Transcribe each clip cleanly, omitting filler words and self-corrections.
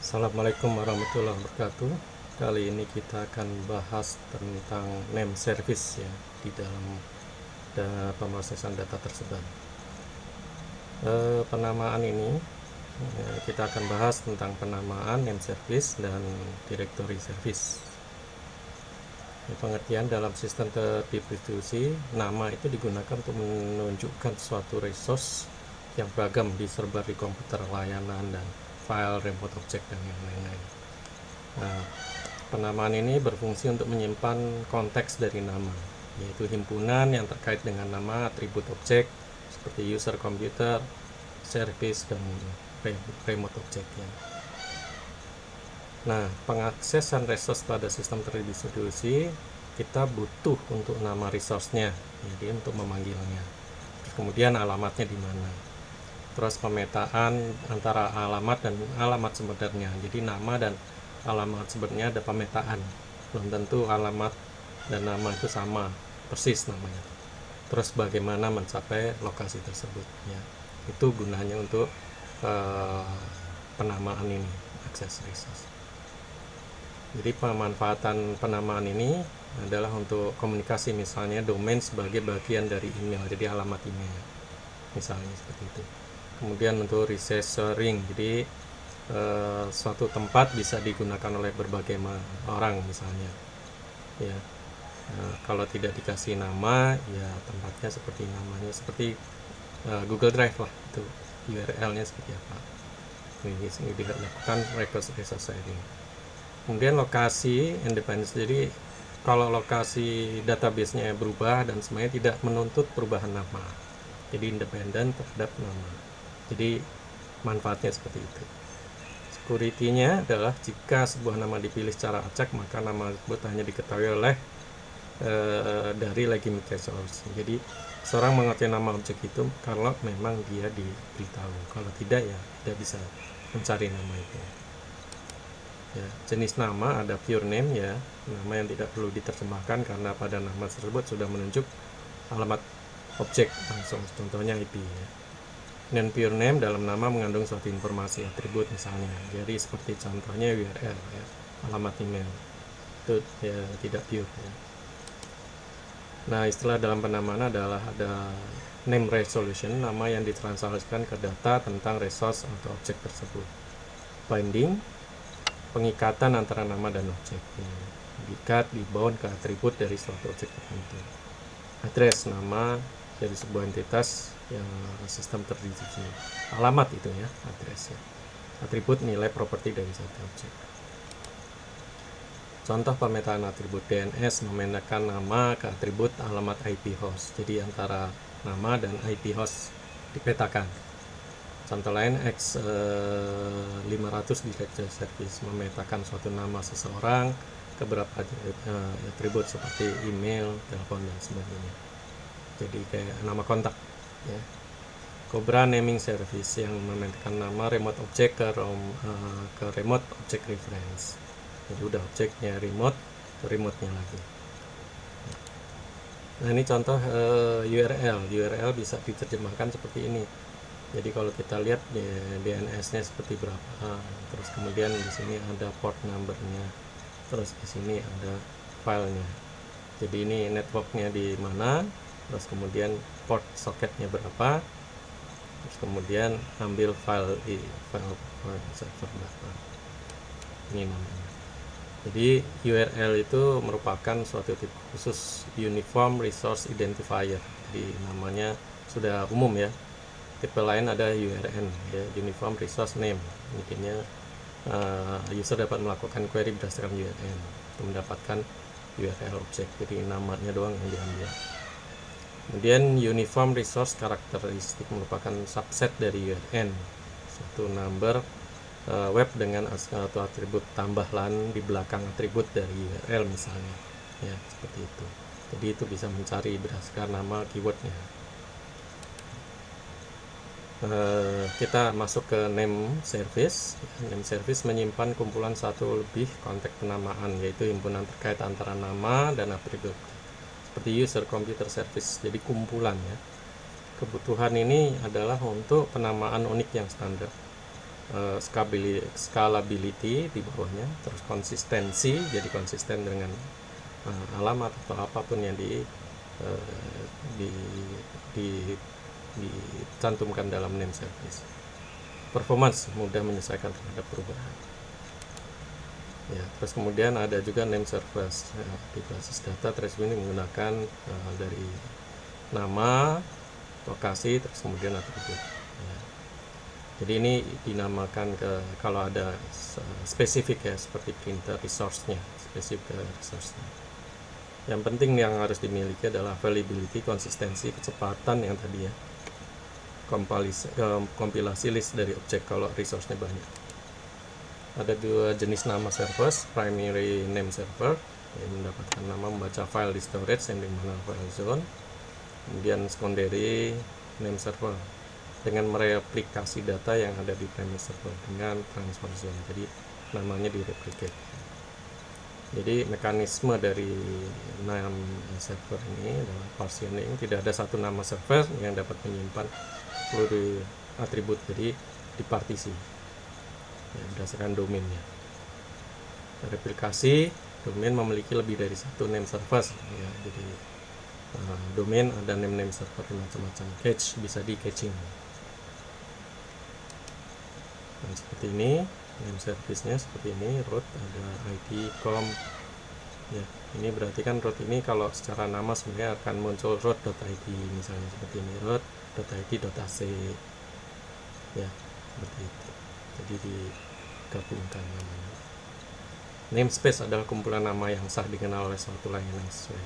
Assalamualaikum warahmatullahi wabarakatuh. Kali ini kita akan bahas tentang name service ya di dalam pemrosesan data tersebar. Penamaan ini kita akan bahas tentang penamaan name service dan directory service. Pengertian dalam sistem terdistribusi, nama itu digunakan untuk menunjukkan suatu resource yang beragam disebar di komputer, layanan, dan file, remote object, dan yang lain-lain. Nah, penamaan ini berfungsi untuk menyimpan konteks dari nama, yaitu himpunan yang terkait dengan nama, atribut objek seperti user, computer, service, dan remote object ya. Nah, pengaksesan resource pada sistem terdistribusi kita butuh untuk nama resource-nya, jadi untuk memanggilnya. Terus kemudian alamatnya di mana. Terus pemetaan antara alamat dan alamat sebenarnya. Jadi nama dan alamat sebenarnya ada pemetaan. Belum tentu alamat dan nama itu sama persis namanya. Terus bagaimana mencapai lokasi tersebut ya. Itu gunanya untuk penamaan ini, akses resource. Jadi pemanfaatan penamaan ini adalah untuk komunikasi, misalnya domain sebagai bagian dari email, jadi alamat email misalnya seperti itu. Kemudian untuk resource sharing, jadi suatu tempat bisa digunakan oleh berbagai orang misalnya ya. Kalau tidak dikasih nama ya tempatnya seperti namanya seperti Google Drive lah, itu URL-nya seperti apa. Ini dilakukan resource sharing. Kemudian lokasi independence, jadi kalau lokasi database-nya berubah dan semuanya tidak menuntut perubahan nama, jadi independen terhadap nama. Jadi manfaatnya seperti itu. Security-nya adalah jika sebuah nama dipilih secara acak, maka nama tersebut hanya diketahui oleh dari legitimate source. Jadi seorang mengetahui nama objek itu kalau memang dia diberitahu, kalau tidak ya tidak bisa mencari nama itu ya. Jenis nama ada pure name ya, nama yang tidak perlu diterjemahkan karena pada nama tersebut sudah menunjuk alamat objek langsung, contohnya IP ya. Dan pure name dalam nama mengandung suatu informasi atribut misalnya, jadi seperti contohnya URL ya, alamat email, itu ya tidak pure ya. Nah, istilah dalam penamaan adalah ada name resolution, nama yang ditranslasikan ke data tentang resource atau objek tersebut. Binding, pengikatan antara nama dan objek, diikat, dibound ke atribut dari suatu objek tertentu. Address, nama dari sebuah entitas yang sistem terdistribusi. Alamat itu ya, address ya. Atribut, nilai properti dari satu objek. Contoh pemetaan atribut DNS memetakan nama ke atribut alamat IP host. Jadi antara nama dan IP host dipetakan. Contoh lain X500 directory service memetakan suatu nama seseorang ke beberapa atribut seperti email, telepon, dan sebagainya. Jadi kayak nama kontak ya. Cobra naming service yang memetakan nama remote object ke remote object reference. Jadi udah objeknya remote ke remote-nya lagi. Nah, ini contoh URL bisa diterjemahkan seperti ini. Jadi kalau kita lihat DNS-nya seperti berapa, terus kemudian di sini ada port number-nya, terus di sini ada filenya. Jadi ini network-nya di mana, terus kemudian port socket-nya berapa, terus kemudian ambil file di file server berapa. Ini namanya. Jadi URL itu merupakan suatu tipe khusus Uniform Resource Identifier. Jadi namanya sudah umum ya. Tipe lain ada URN ya, Uniform Resource Name. Intinya user dapat melakukan query berdasarkan URN untuk mendapatkan URL objek. Jadi namanya doang yang diambil. Kemudian Uniform Resource Characteristic merupakan subset dari URN, suatu number web dengan atau atribut tambahan di belakang atribut dari URL misalnya ya, seperti itu. Jadi itu bisa mencari berdasarkan nama keywordnya. Kita masuk ke name service. Name service menyimpan kumpulan satu lebih konteks penamaan, yaitu himpunan terkait antara nama dan atribut seperti user, computer, service. Jadi kumpulan ya. Kebutuhan ini adalah untuk penamaan unik yang standar. scalability di bawahnya, terus konsistensi, jadi konsisten dengan alamat atau apapun yang di, dicantumkan dalam name service. Performance, mudah menyesuaikan terhadap perubahan. Ya, terus kemudian ada juga name service di basis data traceability ini menggunakan dari nama, lokasi, terus kemudian atribut. Ya. Jadi ini dinamakan kalau ada spesifik ya, seperti printer resource-nya, spesifik resource-nya. Yang penting yang harus dimiliki adalah availability, konsistensi, kecepatan yang tadi ya, kompilasi list dari objek kalau resource-nya banyak. Ada dua jenis nama servers, primary name server yang mendapatkan nama membaca file di storage yang dimana file zone, kemudian secondary name server dengan mereplikasi data yang ada di primary server dengan transfer zone, jadi namanya direplicate. Jadi mekanisme dari name server ini adalah partitioning, tidak ada satu nama server yang dapat menyimpan seluruh atribut, jadi dipartisi ya, berdasarkan domainnya. Replikasi, domain memiliki lebih dari satu name server ya, jadi domain ada name server macam-macam. Cache bisa di caching. Dan seperti ini name service-nya seperti ini, root ada id com ya. Ini berarti kan root ini kalau secara nama sebenarnya akan muncul root.id misalnya seperti ini, root.id.ac ya, seperti itu. Jadi digabungkan namanya. Namespace adalah kumpulan nama yang sah dikenal oleh suatu layanan sesuai.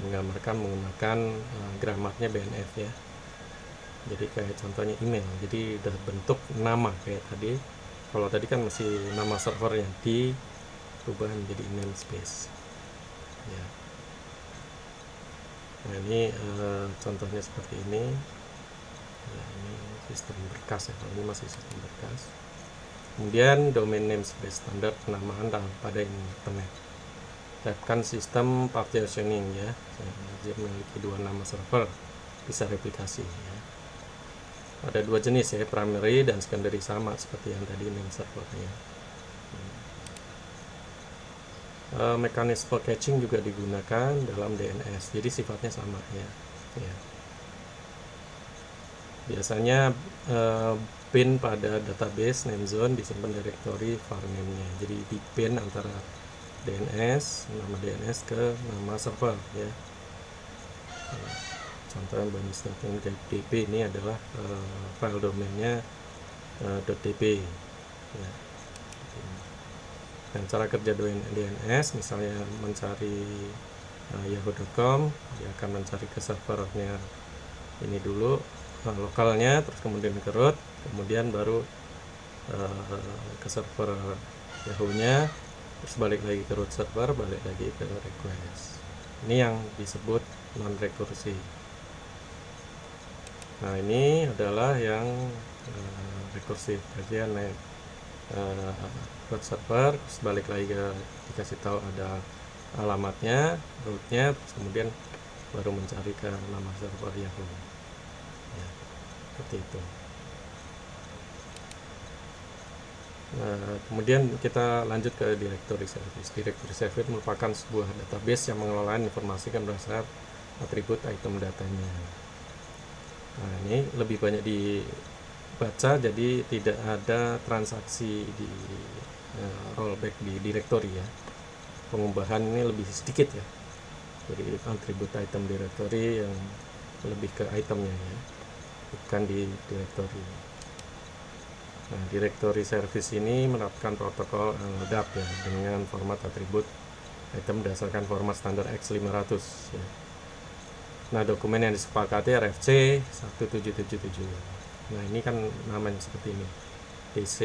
Menggambarkan menggunakan gramarnya BNF ya. Jadi kayak contohnya email. Jadi udah bentuk nama kayak tadi. Kalau tadi kan masih nama servernya, dirubah menjadi namespace. Ya. Nah ini contohnya seperti ini. Ya, ini sistem berkas ya. Kalau ini masih sistem berkas. Kemudian domain namespace standar penamaan pada internet. Terapkan sistem partitioning ya. Dia memiliki dua nama server, bisa replikasi ya. Ada dua jenis ya, primary dan secondary, sama seperti yang tadi name servernya. Mekanisme caching juga digunakan dalam DNS, jadi sifatnya sama ya. Biasanya pin pada database name zone disimpan directory var name-nya, jadi di pin antara DNS, nama DNS ke nama server ya. Contohnya .dp ini adalah file domainnya .dp ya. Dan cara kerja DNS misalnya mencari yahoo.com, dia akan mencari ke servernya ini dulu, lokalnya, terus kemudian ke root, kemudian baru ke server Yahoo-nya, terus balik lagi ke root server, balik lagi ke request. Ini yang disebut non rekursi. Nah ini adalah yang rekursif, bagian root server, terus balik lagi ke, dikasih tahu ada alamatnya, rootnya, terus kemudian baru mencari ke nama server Yahoo ya, seperti itu. Kemudian kita lanjut ke directory service. Directory service merupakan sebuah database yang mengelola informasi berdasarkan atribut item datanya. Nah, ini lebih banyak dibaca, jadi tidak ada transaksi di rollback di directory ya. Pengubahan ini lebih sedikit ya. Jadi atribut item directory yang lebih ke itemnya ya, bukan di directory. Nah, directory service ini menerapkan protokol LDAP ya, dengan format atribut item berdasarkan format standar X500 ya. Nah, dokumen yang disepakati RFC 1777. Nah, ini kan namanya seperti ini. DC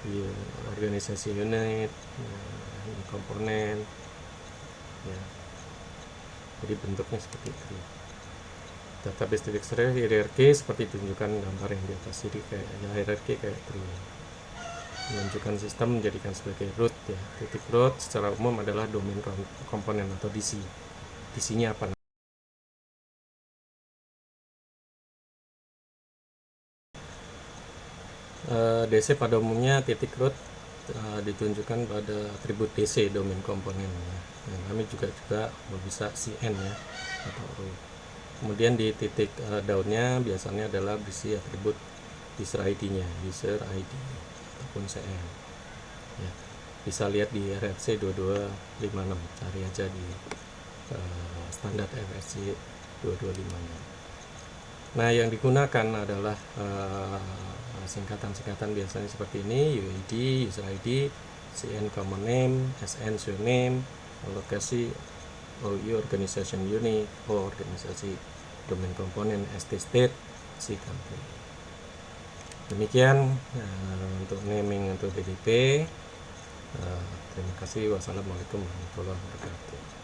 ya, organisasi unit ya, komponen ya. Jadi bentuknya seperti itu. Database directory hierarki seperti ditunjukkan gambar yang di atas, jadi kayak ya, hierarki kayak tree, menunjukkan sistem menjadikan sebagai root ya. Titik root secara umum adalah domain komponen atau DC. DC-nya apa? DC pada umumnya titik root ditunjukkan pada atribut DC domain komponen ya. Dan kami juga bisa CN ya atau root. Kemudian di titik downnya biasanya adalah berisi atribut user ID-nya, user ID ataupun CN. Ya, bisa lihat di RFC 2256, cari aja di standar RFC 2256. Nah, yang digunakan adalah singkatan-singkatan biasanya seperti ini: UID, user ID, CN common name, SN surname, lokasi OU organization unit, O organisasi domain komponen, ST state, C country. Demikian untuk naming untuk DDP. Terima kasih. Wassalamualaikum warahmatullahi wabarakatuh.